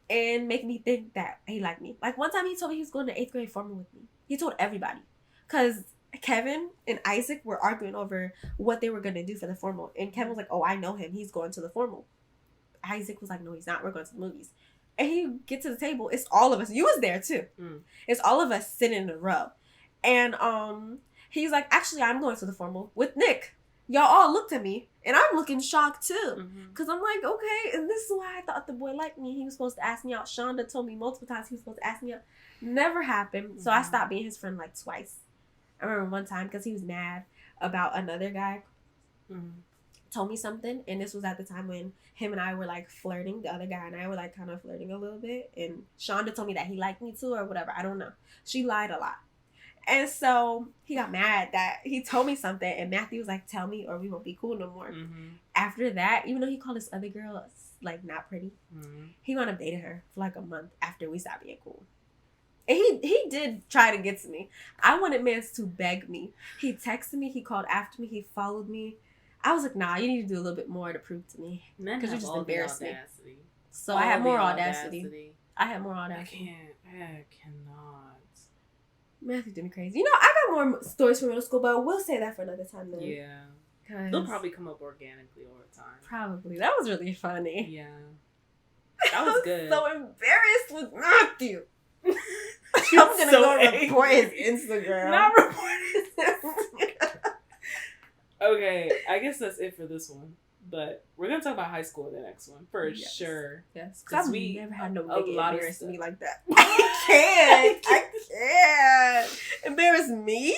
and make me think that he liked me. Like one time he told me he was going to 8th grade formal with me. He told everybody. Because Kevin and Isaac were arguing over what they were going to do for the formal. And Kevin was like, oh, I know him. He's going to the formal. Isaac was like, no, he's not. We're going to the movies. And he get to the table. It's all of us. You was there too. It's all of us sitting in a row. And he's like, actually, I'm going to the formal with Nick. Y'all all looked at me. And I'm looking shocked too. Because I'm like, okay. And this is why I thought the boy liked me. He was supposed to ask me out. Shonda told me multiple times he was supposed to ask me out. Never happened. So I stopped being his friend like twice. I remember one time because he was mad about another guy told me something, and this was at the time when him and I were like flirting. The other guy and I were like kind of flirting a little bit, and Shonda told me that he liked me too or whatever. I don't know. She lied a lot. And so he got mad that he told me something, and Matthew was like, tell me or we won't be cool no more. After that, even though he called this other girl like not pretty, he wound up dating her for like a month after we stopped being cool. And he did try to get to me. I wanted Mans to beg me. He texted me. He called after me. He followed me. I was like, nah, you need to do a little bit more to prove to me. Because you just embarrassed me. So I had more audacity. I had more audacity. I cannot. Matthew did me crazy. You know, I got more stories from middle school, but we'll say that for another time though. Yeah. They'll probably come up organically over time. Probably. That was really funny. Yeah. That was good. I was so embarrassed with Matthew. I'm gonna go report his Instagram. Not report his Instagram. Okay, I guess that's it for this one. But we're gonna talk about high school in the next one for sure. Yes, because we never had no a nigga lot of embarrass stuff. me like that. I can't embarrass me.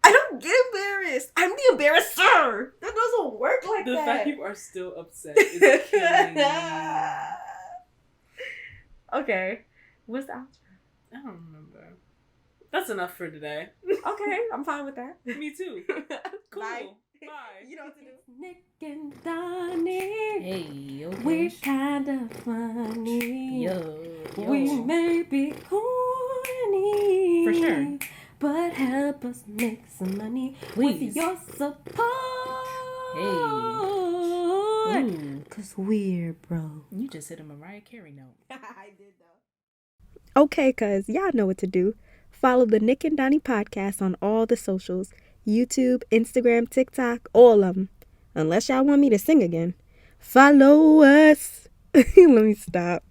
I don't get embarrassed. I'm the embarrasser. That doesn't work like The that. fact you are still upset is killing me. Okay, what's the outro? I don't remember. That's enough for today. Okay, I'm fine with that. Me too. Cool. Bye. Bye. You know what to do. Nick and Donny. Hey, okay. We're kind of funny. Yo. We may be corny. For sure. But help us make some money Please. with your support. Hey. Ooh. Cause we're broke. You just hit a Mariah Carey note. I did though. Okay, cuz y'all know what to do. Follow the Nick and Donny podcast on all the socials. YouTube, Instagram, TikTok, all of them. Unless y'all want me to sing again. Follow us. Let me stop.